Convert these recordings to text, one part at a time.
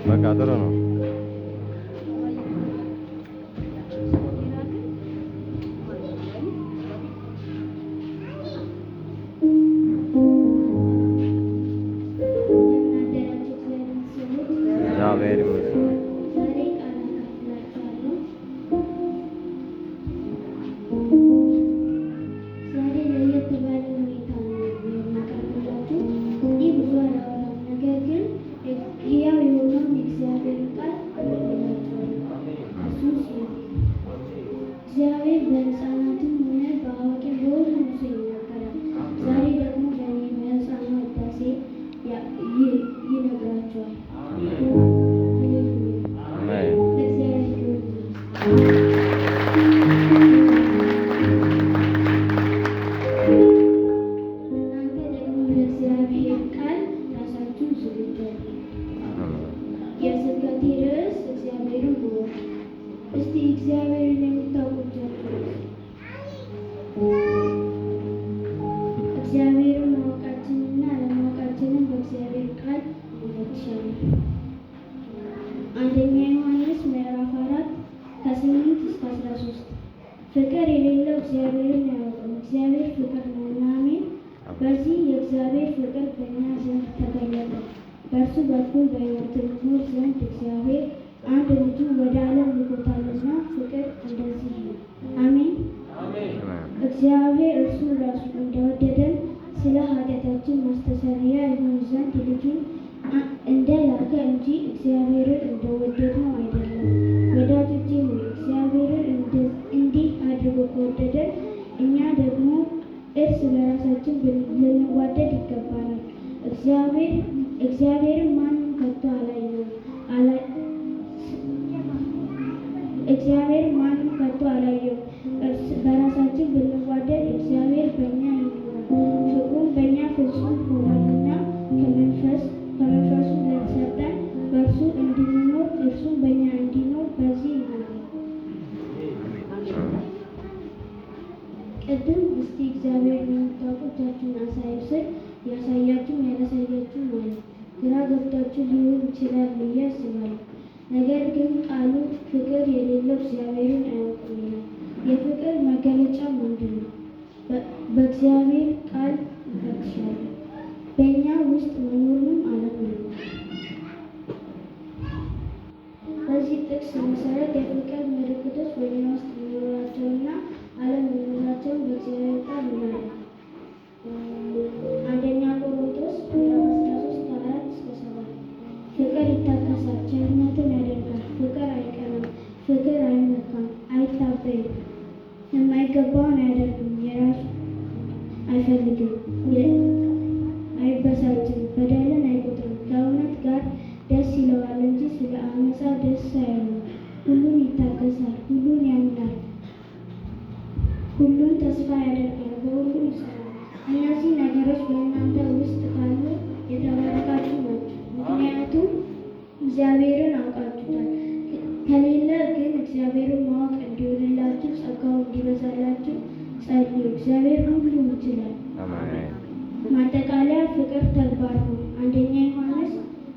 በቃ ጥሩ ነው። እግዚአብሔር ይመስገን። እግዚአብሔር በሕፃናትም ሆነ በአዋቂ በሁሉም ሰው ይናገራል። ዛሬ ደግሞ በእኔ በሕፃኑ ውዳሴ ይነግራቸዋል። ለእግዚአብሔር ክብር እናንተ ደግሞ ለእግዚአብሔር ቃል ራሳችሁን ዝግጁ አድርጉ። የስብከቴ ርዕስ እግዚአብሔርን እወቁ። እስቲ እግዚአብሔርን የምታውቁ እግዚአብሔርን ማወቃችንና አለማወቃችንን በእግዚአብሔር ቃል እንፈትሻለን። አንደኛ ዮሐንስ ምዕራፍ 4 ከ8 እስከ 13 ፍቅር የሌለው እግዚአብሔርን አያውቅም፣ እግዚአብሔር ፍቅር ነውና። አሜን። በዚህ የእግዚአብሔር ፍቅር በእኛ ዘንድ ተገለጠ፣ በእርሱ በኩል በሕይወት እንኖር ዘንድ እግዚአብሔር አንድ ልጁን ወደ ዓለም ልኮታልና። ፍቅር እንደዚህ ነው። አሜን። እግዚአብሔር እርሱ ራሱ እንደወደደን ስለ ኃጢአታችን ማስተስረያ ይሆን ዘንድ ልጁን እንደላከ እንጂ እግዚአብሔርን እንደወደድነው አይደለም። ወዳጆቼ ሆይ እግዚአብሔርን እንዲህ አድርጎ ከወደደን እኛ ደግሞ እርስ በራሳችን ልንዋደድ ይገባናል። እግዚአብሔርን ማንም ከቶ አላየውም። እግዚአብሔር ማንም ከቶ አላየውም። እርስ በራሳችን ብንዋደድ እግዚአብሔር በእኛ ይኖራል፣ ፍቅሩም በእኛ ፍጹም ሆኗልና። ከመንፈሱ ለተሰጠን በእርሱ እንድንኖር እርሱም በእኛ እንዲኖር በዚህ ይኖራል። ቅድም እስቲ እግዚአብሔር የምታውቁ እጃችሁን አሳዩ ስል ያሳያችሁም ያላሳያችሁም ማለት ግራ ገብታችሁ ሊሆን ይችላል ብዬ አስባለሁ። ነገር ግን ቃሉ ፍቅር የሌለው እግዚአብሔርን አያውቅም ይላል። የፍቅር መገለጫ ምንድን ነው? በእግዚአብሔር ቃል እንፈትሻለን። በእኛ ውስጥ መኖሩንም አለመኖሩንም። በዚህ ጥቅስ መሰረት የፍቅር ምልክቶች በእኛ ውስጥ መኖራቸውና አለመኖራቸውን በእግዚአብሔር ቃል እናያለን። አንደኛ ቆሮንቶስ ምዕራፍ 13 ከ4 እስከ 7 ፍቅር ይታገሳል፣ ቸርነትን ያደርጋል፣ ፍቅር አይቀናም፣ ፍቅር አይመካም፣ አይታበይም፣ የማይገባውን አያደርግም፣ የራሱ አይፈልግም፣ አይበሳጭም፣ በደልን አይቆጥርም፣ ከእውነት ጋር ደስ ይለዋል እንጂ ስለ አመፃ ደስ አይለውም። ሁሉን ይታገሳል፣ ሁሉን ያምናል፣ ሁሉን ተስፋ ያደርጋል፣ በሁሉ ይሰራል። እነዚህ ነገሮች በእናንተ ውስጥ ካሉ የተባረካችሁ ናቸው፣ ምክንያቱም እግዚአብሔርን አውቃችሁታል። ከሌለ ግን እግዚአብሔርን ማወቅ እንዲሆንላችሁ ጸጋው እንዲበዛላችሁ ጸልዩ። እግዚአብሔር ሁሉን ይችላል። ማጠቃለያ ፍቅር ተግባር ነው። አንደኛ ዮሐንስ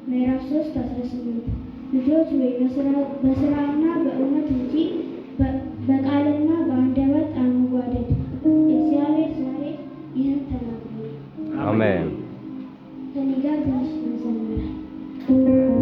ምዕራፍ 3:18 ልጆች ወይ በስራና በእውነት እንጂ በቃልና በአንደበት አንዋደድ። እግዚአብሔር ዛሬ ይህን ተናግሯል። አሜን። ከእኔ ጋር ትንሽ እንዘምራለን።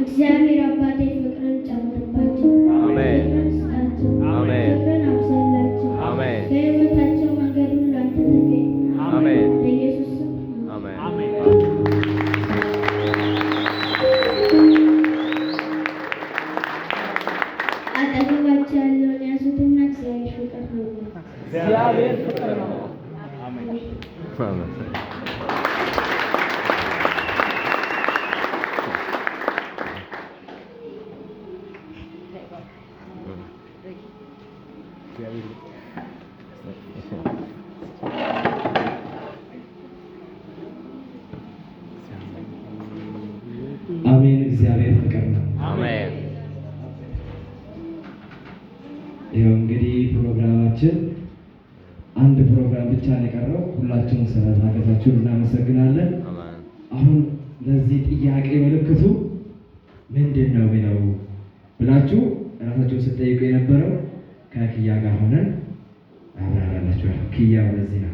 እግዚአብሔር አባቴ ፍቅርን ጨምርባቸው፣ አሜን። ስጣቸው፣ አሜን። ፍቅርን አብዛላቸው፣ አሜን። በሕይወታቸው መንገድ ሁሉ አንተ ተገኝ። አሜን። በኢየሱስ ስም አሜን። አጠገባቸው ያለውን ያዙትና እግዚአብሔር ፍቅር ነው። እግዚአብሔር ፍቅር ነው። አሜን። አሜን። እግዚአብሔር ፍቅር ነው። አሜን። ይኸው እንግዲህ ፕሮግራማችን አንድ ፕሮግራም ብቻ ነው የቀረው። ሁላችሁም ስለታገዛችሁን እናመሰግናለን። አሜን። አሁን ለዚህ ጥያቄ ምልክቱ ምንድን ነው ብለው ብላችሁ ራሳችሁን ስትጠይቁ የነበረው ከክያ ጋር ሆነን አብራራላችኋል። ክያ ወደዚህ ነው።